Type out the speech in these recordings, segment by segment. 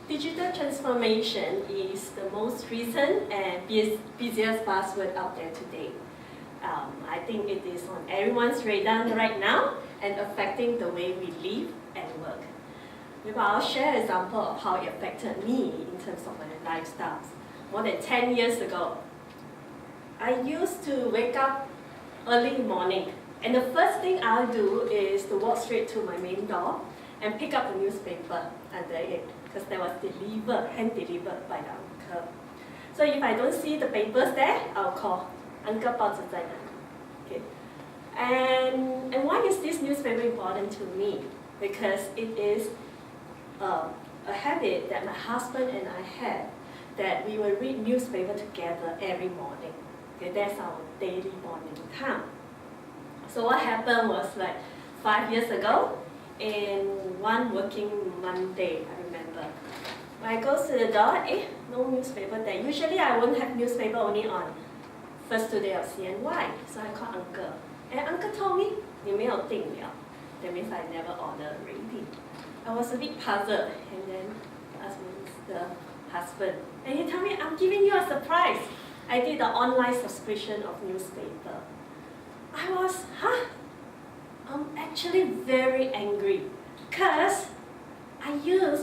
Digital transformation is the most recent and busiest buzzword out there today. I think it is on everyone's radar right now and affecting the way we live and work. Maybe I'll share an example of how it affected me in terms of my lifestyles. More than 10 years ago, I used to wake up early in the morning, and the first thing I'll do is to walk straight to my main door and pick up the newspaper under it, because that was hand delivered by the uncle. So if I don't see the papers there, I'll call, Uncle 报纸在哪? Okay. And why is this newspaper important to me? Because it is a habit that my husband and I had, that we will read newspaper together every morning. Okay, that's our daily morning time. So what happened was like 5 years ago, in one working Monday, I remember. When I go to the door, no newspaper there. Usually I won't have newspaper only on first 2 days of CNY. So I called uncle. And uncle told me, 你没有订了. That means I never ordered already. I was a bit puzzled, and then asked the husband. And he told me, I'm giving you a surprise. I did the online subscription of newspaper. I was, I'm actually very angry, because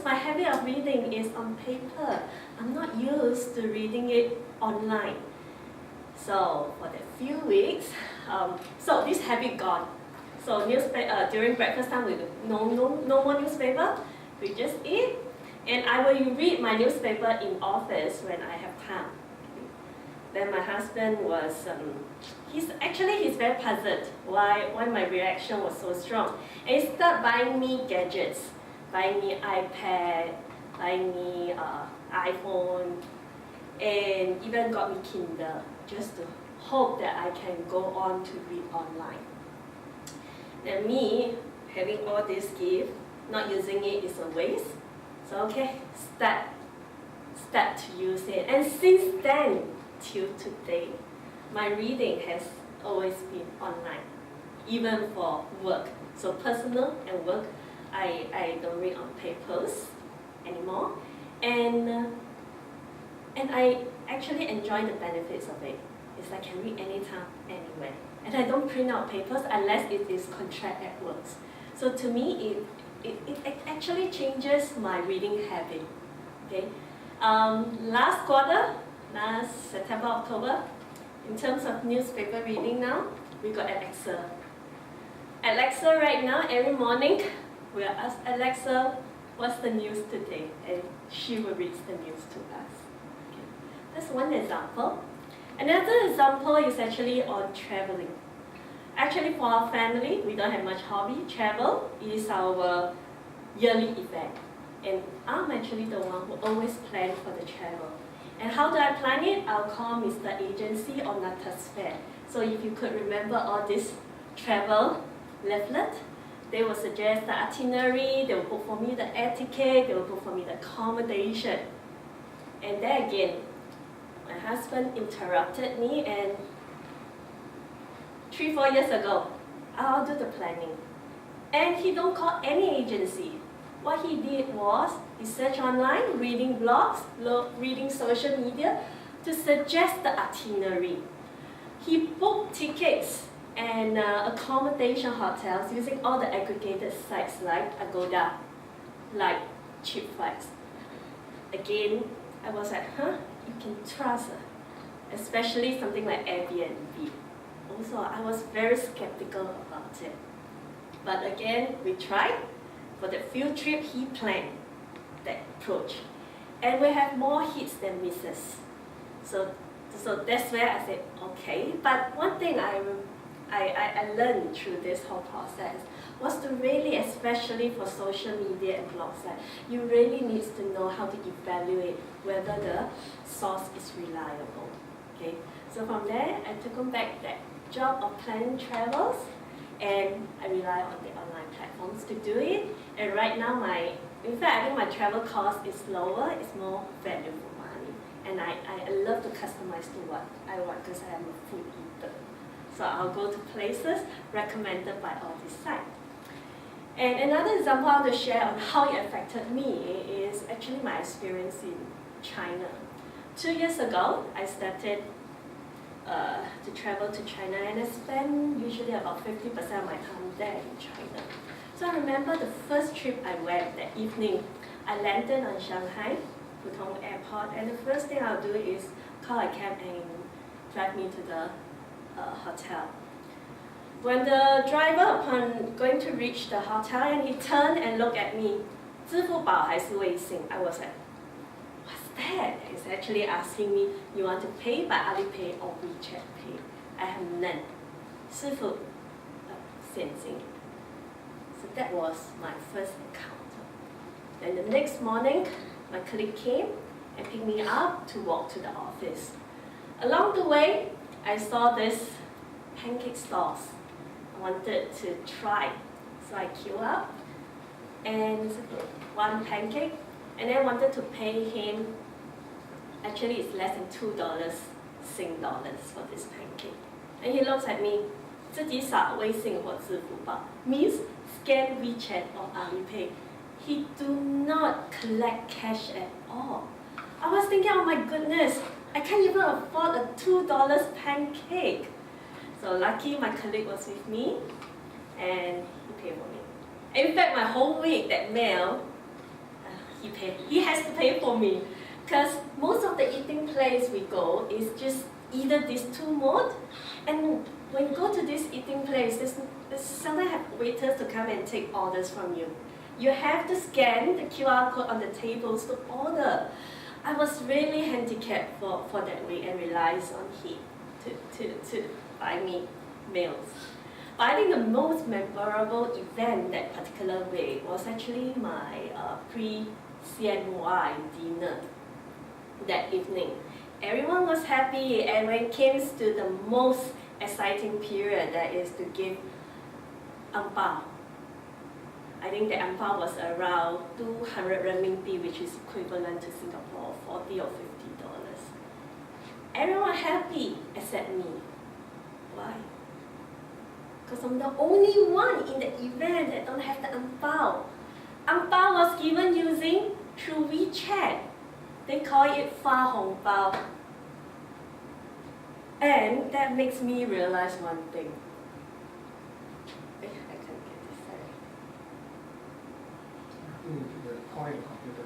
my habit of reading is on paper. I'm not used to reading it online. So for that few weeks, so this habit gone. So during breakfast time, we no more newspaper. We just eat, and I will read my newspaper in office when I have time. Then my husband was, he's very puzzled why my reaction was so strong. And he started buying me gadgets, buying me iPad, buying me iPhone, and even got me Kindle, just to hope that I can go on to read online. And me, having all this gift, not using it is a waste. So okay, start to use it. And since then, till today, my reading has always been online, even for work. So personal and work, I don't read on papers anymore, and I actually enjoy the benefits of it. It's I can read anytime, anywhere, and I don't print out papers unless it is contract at work. So to me, it actually changes my reading habit. Okay, last quarter. Last September, October, in terms of newspaper reading now, we got Alexa. Alexa right now, every morning, we ask Alexa, what's the news today? And she will read the news to us. Okay. That's one example. Another example is actually on traveling. Actually, for our family, we don't have much hobby. Travel is our yearly event. And I'm actually the one who always plans for the travel. And how do I plan it? I'll call Mr. Agency or Natas Fair. So if you could remember all this travel leaflet, they will suggest the itinerary, they will book for me the air ticket, they will book for me the accommodation. And then again, my husband interrupted me, and 3-4 years ago, I'll do the planning. And he don't call any agency. What he did was, he searched online, reading blogs, reading social media, to suggest the itinerary. He booked tickets and accommodation hotels using all the aggregated sites like Agoda, like cheap flights. Again, I was like, you can trust, especially something like Airbnb. Also, I was very skeptical about it. But again, we tried. For the field trip, he planned that approach. And we have more hits than misses. So that's where I said, okay. But one thing I learned through this whole process was to really, especially for social media and blogs, you really need to know how to evaluate whether the source is reliable. Okay. So from there, I took on back that job of planning travels, and I rely on the online platforms to do it. And right now, in fact, I think my travel cost is lower, it's more value for money. And I love to customize to what I want, because I am a food eater. So I'll go to places recommended by all these sites. And another example I want to share on how it affected me is actually my experience in China. 2 years ago, I started to travel to China, and I spend usually about 50% of my time there in China. So I remember the first trip I went that evening, I landed on Shanghai Pudong Airport, and the first thing I'll do is call a cab and drive me to the hotel. When the driver, upon going to reach the hotel, and he turned and looked at me, 支付宝还是微信? I was like, what's that? He's actually asking me, you want to pay by Alipay or WeChat Pay? I have none. 师傅, 现金. So that was my first encounter. Then the next morning, my colleague came and picked me up to walk to the office. Along the way, I saw this pancake stalls. I wanted to try, so I queued up and one pancake, and then I wanted to pay him. Actually, it's less than $2 Sing dollars for this pancake. And he looks at me, 自己扫微信或支付宝 means scan WeChat or Alipay. He do not collect cash at all. I was thinking, oh my goodness, I can't even afford a $2 pancake. So lucky my colleague was with me, and he paid for me. In fact, my whole week, that meal, he has to pay for me. Because most of the eating place we go is just either these two modes, and when you go to this eating place, there's sometimes have waiters to come and take orders from you. You have to scan the QR code on the tables to order. I was really handicapped for that week and relies on him to buy me meals. But I think the most memorable event that particular week was actually my pre-CNY dinner that evening. Everyone was happy, and when it came to the most exciting period, that is to give ang pao. I think the ang pao was around 200 renminbi, which is equivalent to Singapore, $40 or $50. Everyone happy except me. Why? Because I'm the only one in the event that don't have the ang pao. Ang pao was given using through WeChat. They call it fa hong bao. And that makes me realize one thing. I can't get this, sorry. The point computer.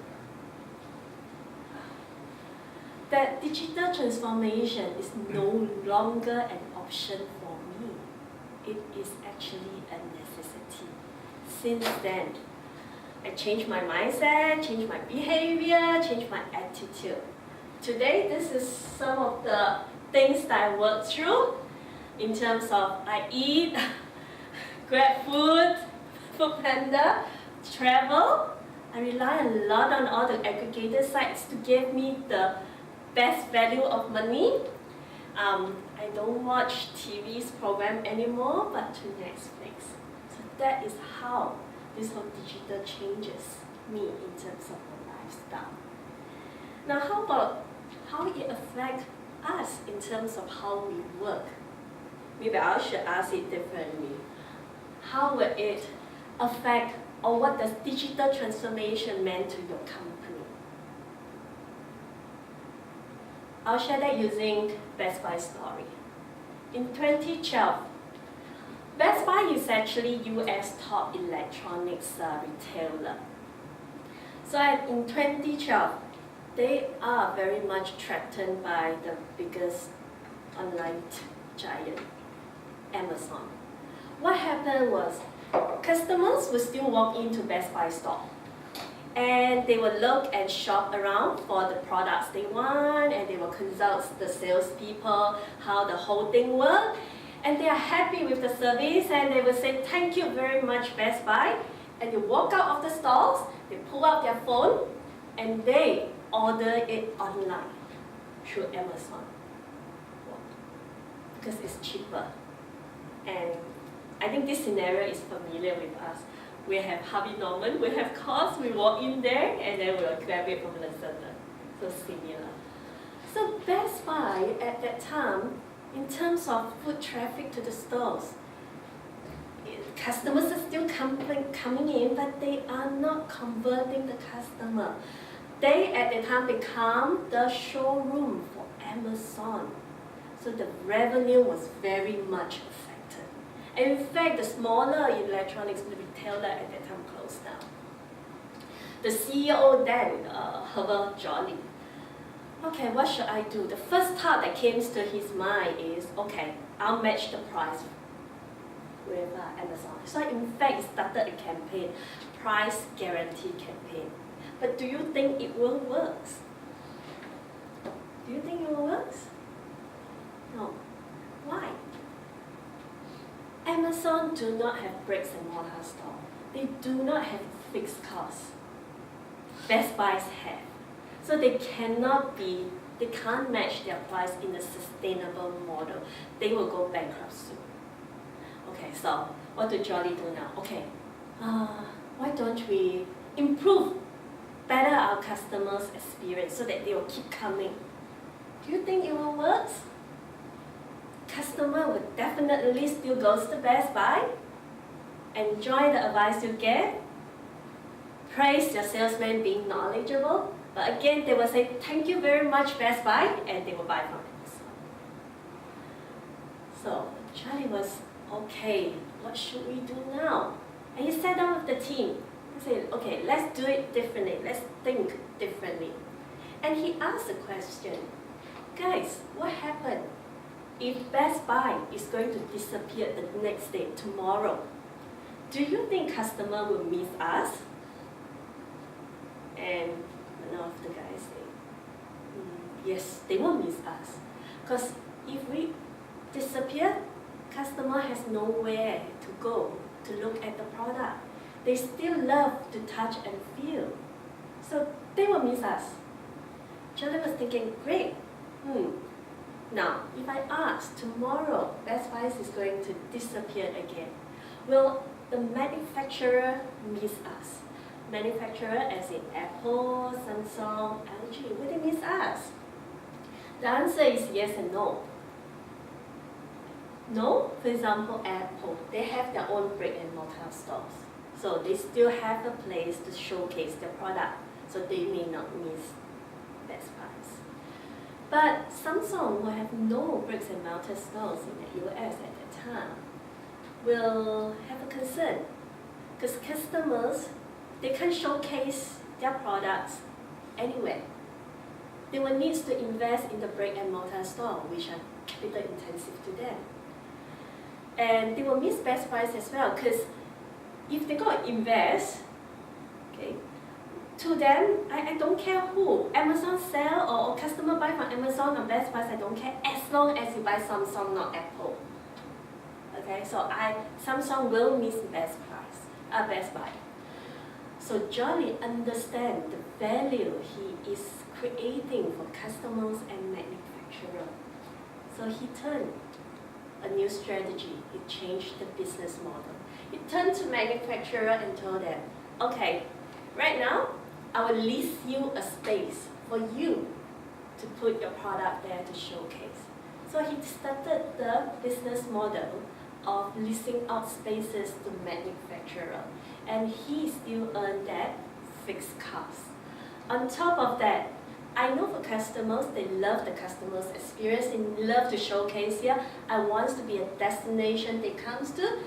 That digital transformation is no longer an option for me. It is actually a necessity. Since then, I changed my mindset, changed my behavior, changed my attitude. Today, this is some of the things that I work through in terms of I eat, grab food, foodpanda, travel. I rely a lot on all the aggregator sites to give me the best value of money. I don't watch TV's program anymore, but to Netflix. So that is how this whole digital changes me in terms of my lifestyle. Now, how about how it affects us in terms of how we work? Maybe I should ask it differently. How will it affect, or what does digital transformation mean to your company? I'll share that using Best Buy story. In 2012, Best Buy is actually US top electronics retailer. So in 2012, they are very much threatened by the biggest online giant, Amazon. What happened was, customers would still walk into Best Buy store, and they will look and shop around for the products they want, and they will consult the salespeople, how the whole thing works, and they are happy with the service, and they will say, thank you very much, Best Buy, and they walk out of the stores, they pull out their phone, and they order it online through Amazon. Because it's cheaper. And I think this scenario is familiar with us. We have Harvey Norman, we have Cost, we walk in there, and then we'll grab it from Lazada. So similar. So Best Buy at that time, in terms of foot traffic to the stores, customers are still coming in, but they are not converting the customer. They at the time become the showroom for Amazon. So the revenue was very much affected. And in fact, the smaller electronics retailer at that time closed down. The CEO then, Herbert Jolly, okay, what should I do? The first thought that came to his mind is, okay, I'll match the price with Amazon. So in fact, he started a campaign, price guarantee campaign. But do you think it will work? Do you think it will work? No. Why? Amazon do not have bricks and mortar store. They do not have fixed costs. Best Buys have. So they can't match their price in a sustainable model. They will go bankrupt soon. Okay, so what do Jolly do now? Okay, why don't we improve better our customers' experience so that they will keep coming? Do you think it will work? Customer will definitely still go to Best Buy, enjoy the advice you get, praise your salesman being knowledgeable, but again they will say thank you very much Best Buy, and they will buy from Amazon. So Charlie was, okay, what should we do now? And he sat down with the team. He said, okay, let's do it differently. Let's think differently. And he asked the question, guys, what happened if Best Buy is going to disappear the next day, tomorrow? Do you think customer will miss us? And one of the guys said, yes, they will miss us. Because if we disappear, customer has nowhere to go to look at the product. They still love to touch and feel. So they will miss us. Charlie was thinking, great. Now, if I ask tomorrow Best Buy is going to disappear again, will the manufacturer miss us? Manufacturer as in Apple, Samsung, LG, will they miss us? The answer is yes and no. No, for example, Apple, they have their own brick and mortar stores. So they still have a place to showcase their product. So they may not miss Best Buys. But Samsung will have no bricks and mortar stores in the US at that time. Will have a concern. Because customers, they can't showcase their products anywhere. They will need to invest in the brick and mortar store, which are capital intensive to them. And they will miss Best Buys as well, because if they go and invest, okay, to them, I don't care who, Amazon sell or customer buy from Amazon or Best Buys, I don't care, as long as you buy Samsung, not Apple. Okay, so Samsung will miss Best Buy. So Jolly understands the value he is creating for customers and manufacturers. So he turned a new strategy. He changed the business model. He turned to manufacturer and told them, okay, right now, I will lease you a space for you to put your product there to showcase. So he started the business model of leasing out spaces to manufacturer, and he still earned that fixed cost. On top of that, I know for customers, they love the customer's experience, they love to showcase here. I want to be a destination they come to.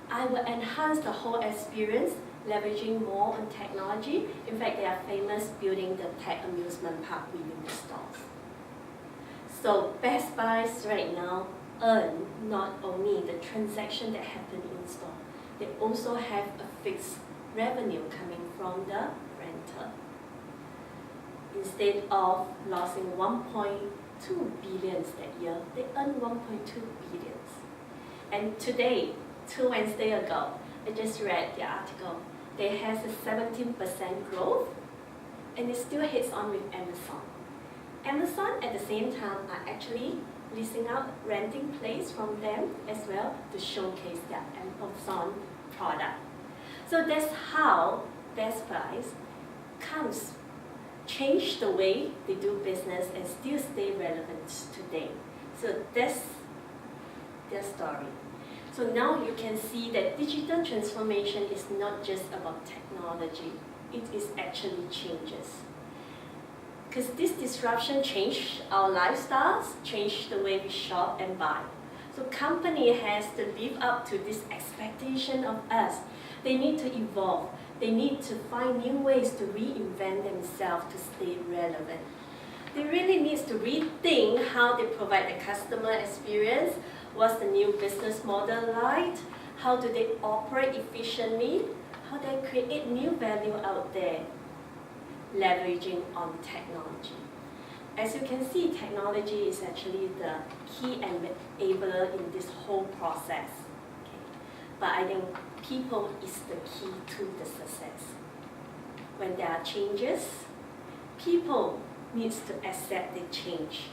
I will enhance the whole experience, leveraging more on technology. In fact, they are famous building the tech amusement park within the stores. So Best Buys right now earn not only the transaction that happen in store, they also have a fixed revenue coming from the rental. Instead of losing 1.2 billion that year, they earn 1.2 billion. And today, 2 Wednesdays ago, I just read the article. They have a 17% growth, and it still hits on with Amazon. Amazon at the same time are actually leasing out, renting place from them as well to showcase their Amazon product. So that's how Best Buy change the way they do business and still stay relevant today. So that's their story. So now you can see that digital transformation is not just about technology, it is actually changes. Because this disruption changed our lifestyles, changed the way we shop and buy. So company has to live up to this expectation of us. They need to evolve. They need to find new ways to reinvent themselves to stay relevant. They really need to rethink how they provide the customer experience, what's the new business model like, how do they operate efficiently, how they create new value out there, leveraging on technology. As you can see, technology is actually the key enabler in this whole process. Okay. But I think people is the key to the success. When there are changes, people needs to accept the change.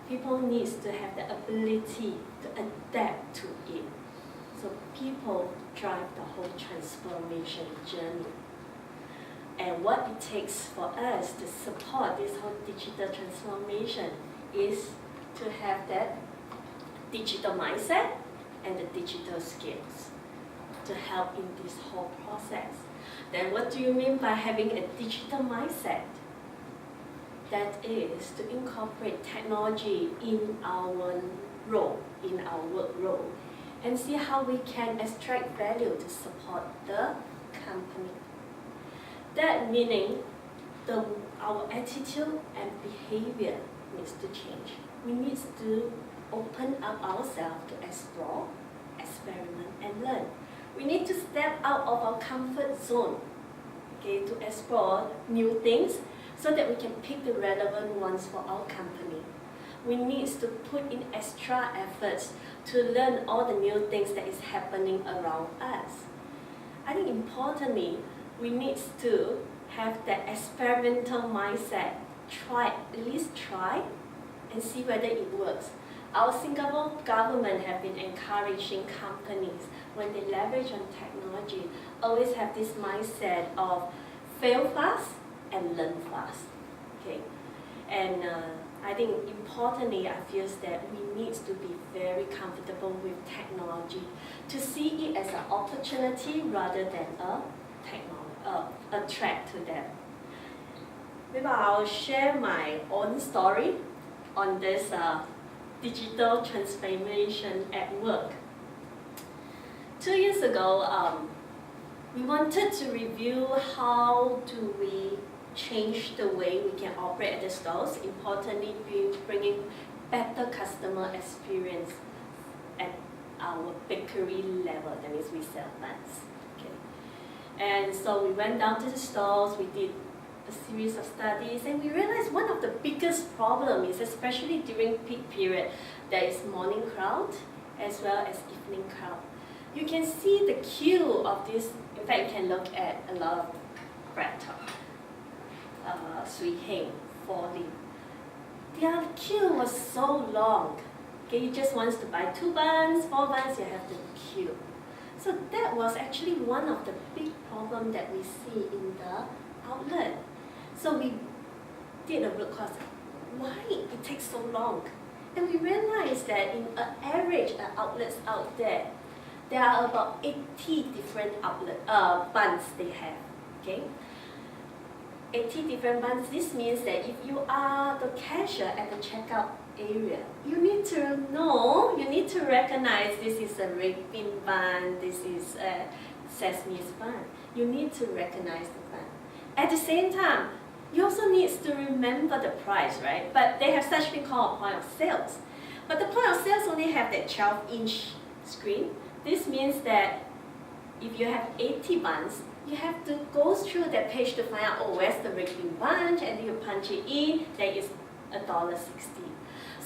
People needs to have the ability to adapt to it. So people drive the whole transformation journey. And what it takes for us to support this whole digital transformation is to have that digital mindset and the digital skills to help in this whole process. Then what do you mean by having a digital mindset? That is to incorporate technology in our role, in our work role, and see how we can extract value to support the company. That meaning our attitude and behavior needs to change. We need to open up ourselves to explore, experiment, and learn. We need to step out of our comfort zone, okay, to explore new things so that we can pick the relevant ones for our company. We need to put in extra efforts to learn all the new things that is happening around us. I think importantly, we need to have that experimental mindset. At least try and see whether it works. Our Singapore government have been encouraging companies when they leverage on technology, always have this mindset of fail fast and learn fast. Okay, and I think importantly, I feel that we need to be very comfortable with technology to see it as an opportunity rather than a threat to them. Maybe I'll share my own story on this digital transformation at work. 2 years ago, we wanted to review how do we change the way we can operate at the stores, importantly bringing better customer experience at our bakery level, that means we sell buns. Okay. And so we went down to the stores, we did a series of studies, and we realized one of the biggest problems is, especially during peak period, there is morning crowd as well as evening crowd. You can see the queue of this. In fact, you can look at a lot of bread talk. Sui Heng, 40. Their queue was so long. Okay, you just want to buy 2 buns, 4 buns, you have to queue. So that was actually one of the big problems that we see in the outlet. So we did a root cause. Why it takes so long? And we realized that in an average outlets out there, there are about 80 different buns they have. Okay. 80 different buns. This means that if you are the cashier at the checkout area, you need to know, you need to recognize this is a red bean bun, this is a sesame bun. You need to recognize the bun. At the same time, you also need to remember the price, right? But they have such thing called point of sales. But the point of sales only have that 12-inch screen. This means that if you have 80 buns, you have to go through that page to find out, oh, where's the red bean bunch, and then you punch it in, there is $1.60.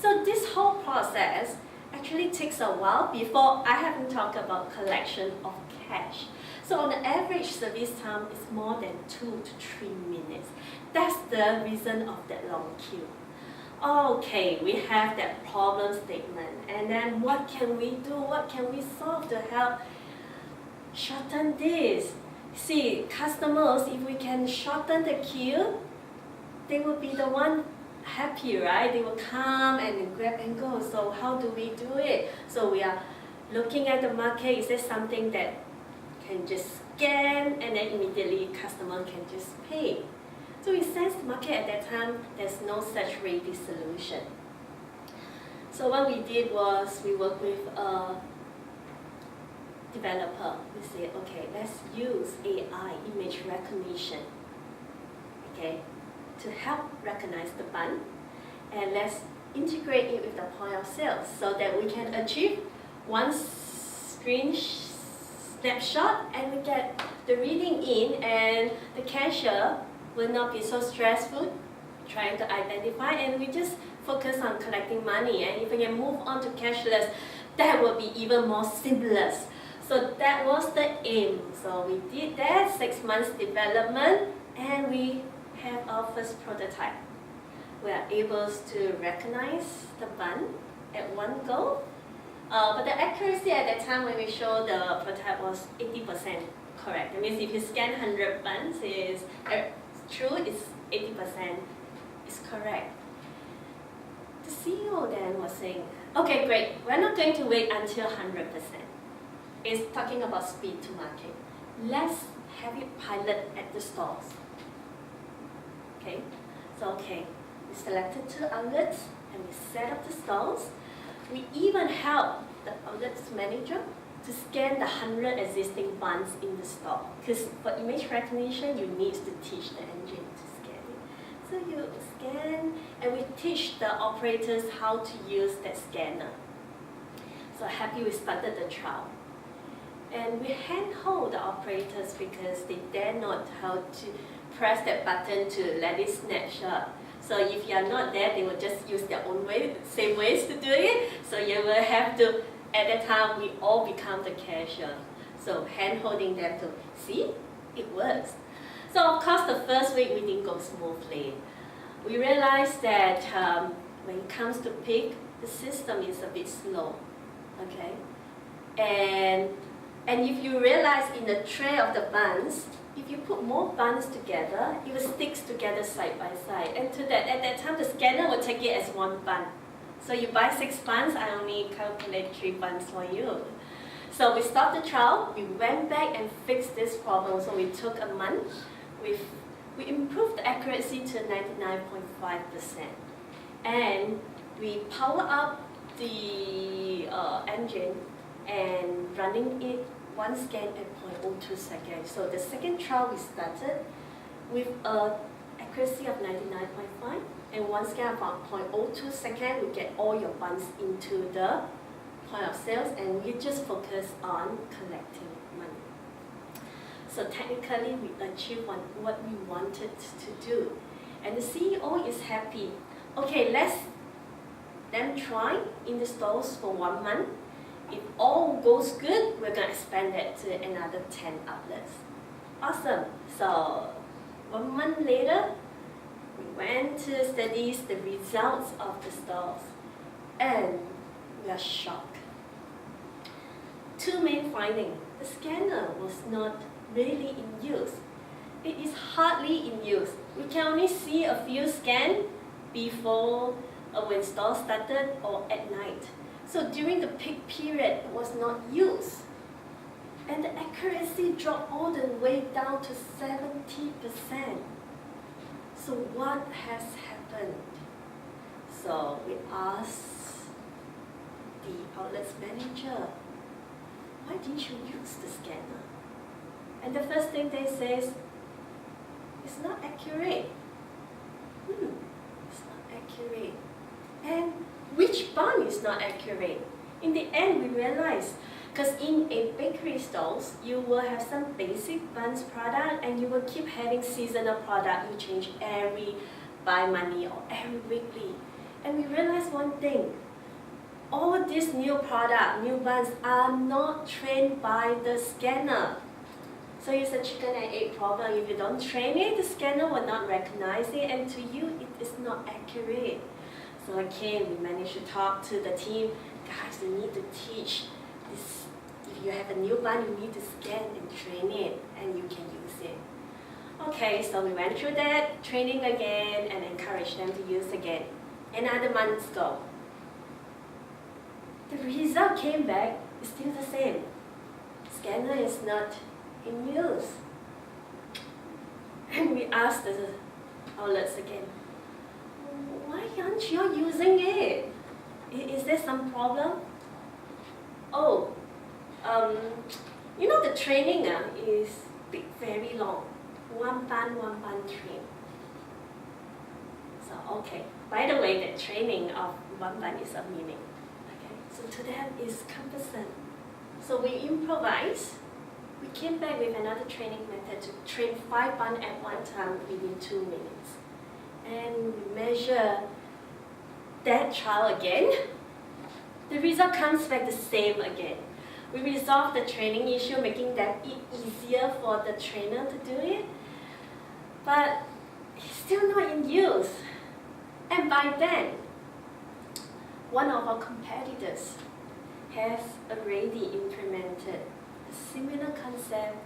So this whole process actually takes a while before I haven't talked about collection of cash. So on the average service time is more than 2 to 3 minutes. That's the reason of that long queue. Okay, we have that problem statement, and then what can we do? What can we solve to help shorten this? See, customers, if we can shorten the queue, they will be the one happy, right? They will come and grab and go. So how do we do it? So we are looking at the market, is there something that can just scan and then immediately customer can just pay? So we sensed the market at that time, there's no such ready solution. So what we did was we worked with a developer. We said, okay, let's use AI, image recognition, okay, to help recognize the bun, and let's integrate it with the point of sale so that we can achieve one screen snapshot and we get the reading in, and the cashier will not be so stressful trying to identify, and we just focus on collecting money. And if we can move on to cashless, that will be even more seamless. So that was the aim. So we did that, 6 months development, and we have our first prototype. We are able to recognize the bun at one go. But the accuracy at that time when we showed the prototype was 80% correct. That means if you scan 100 buns, it's true, it's 80% is correct. The CEO then was saying, okay, great, we're not going to wait until 100%. It's talking about speed to market. Let's have it pilot at the stores. Okay, so we selected 2 outlets and we set up the stores. We even helped the outlets manager to scan the 100 existing buns in the store. Because for image recognition, you need to teach the engine to scan it. So you scan, and we teach the operators how to use that scanner. So happy we started the trial. And we handhold the operators because they dare not how to press that button to let it snapshot. So if you are not there, they will just use their own way, same ways to do it. So you will have to, at that time, we all become the cashier. So hand-holding them to see, it works. So of course, the first week we didn't go smoothly. We realized that when it comes to peak, the system is a bit slow, okay? And if you realize in the tray of the buns, if you put more buns together, it will stick together side by side. And at that time, the scanner will take it as 1 bun. So you buy 6 buns, I only calculate 3 buns for you. So we stopped the trial, we went back and fixed this problem. So we took a month, we improved the accuracy to 99.5%. And we power up the engine and running it 1 scan at 0.02 seconds. So the second trial we started with an accuracy of 99.5 and 1 scan about 0.02 seconds, we get all your buns into the point of sales, and we just focus on collecting money. So technically we achieved what we wanted to do. And the CEO is happy. Okay, let's then try in the stores for 1 month. If all goes good, we're going to expand that to another 10 outlets. Awesome. So 1 month later, we went to study the results of the stores, and we are shocked. 2 main findings. The scanner was not really in use. It is hardly in use. We can only see a few scans before when store started or at night. So during the peak period, it was not used. And the accuracy dropped all the way down to 70%. So what has happened? So we asked the outlets manager, why didn't you use the scanner? And the first thing they say is, it's not accurate. It's not accurate. And which bun is not accurate? In the end, we realized, because in a bakery stores, you will have some basic buns product, and you will keep having seasonal product. You change every bi-monthly or every weekly. And we realized one thing, all these new product, new buns are not trained by the scanner. So it's a chicken and egg problem. If you don't train it, the scanner will not recognize it, and to you, it is not accurate. So again, we managed to talk to the team, guys, you need to teach this. If you have a new bun, you need to scan and train it, and you can use it. Okay, so we went through that training again and encouraged them to use again. Another month go. The result came back It's still the same. Scanner is not in use. And we asked the outlets again, why aren't you using it? Is there some problem? Oh, you know the training is very long. One ban train. So, okay. By the way, the training of one ban is a meaning. Okay. So to them it's cumbersome. So we improvised. We came back with another training method to train 5 ban at one time within 2 minutes. And we measure that trial again. The result comes back the same again. We resolve the training issue, making that easier for the trainer to do it. But it's still not in use. And by then, one of our competitors has already implemented a similar concept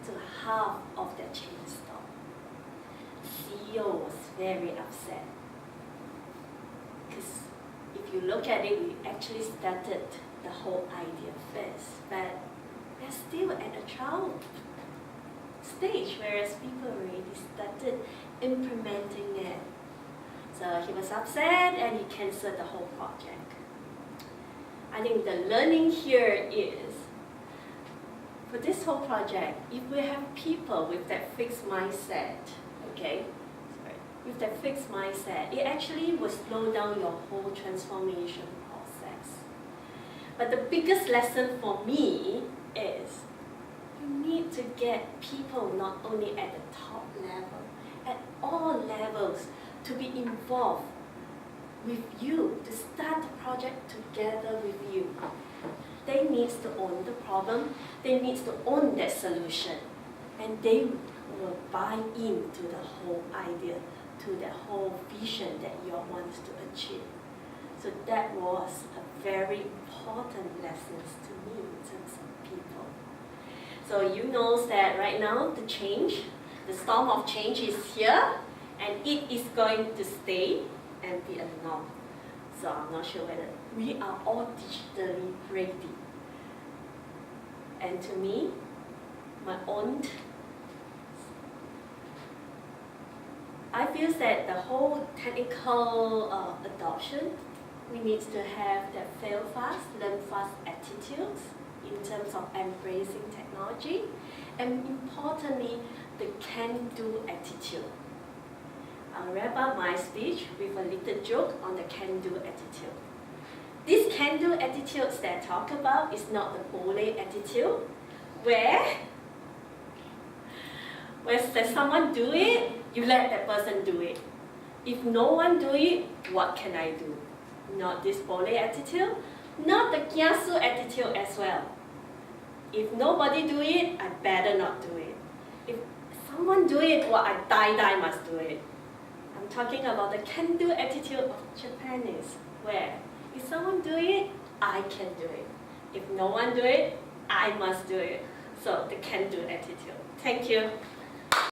to half of their chain store. CEO was very upset. Because if you look at it, we actually started the whole idea first, but we're still at a trial stage, whereas people already started implementing it. So he was upset and he cancelled the whole project. I think the learning here is, for this whole project, if we have people with that fixed mindset, okay, with that fixed mindset, it actually will slow down your whole transformation process. But the biggest lesson for me is you need to get people not only at the top level, at all levels, to be involved with you, to start the project together with you. They need to own the problem, they need to own that solution, and they will buy into the whole idea, to the whole vision that you want to achieve. So that was a very important lesson to me in terms of people. So you know that right now the storm of change is here, and it is going to stay and be a norm. So I'm not sure whether we are all digitally ready. And to me, I feel that the whole technical adoption, we need to have that fail fast, learn fast attitudes in terms of embracing technology, and importantly, the can-do attitude. I'll wrap up my speech with a little joke on the can-do attitude. This can-do attitudes that I talk about is not the bole attitude, where there's someone do it, you let that person do it. If no one do it, what can I do? Not this bole attitude, not the kiasu attitude as well. If nobody do it, I better not do it. If someone do it, well, I die must do it. I'm talking about the can-do attitude of Japanese, where if someone do it, I can do it. If no one do it, I must do it. So the can-do attitude. Thank you.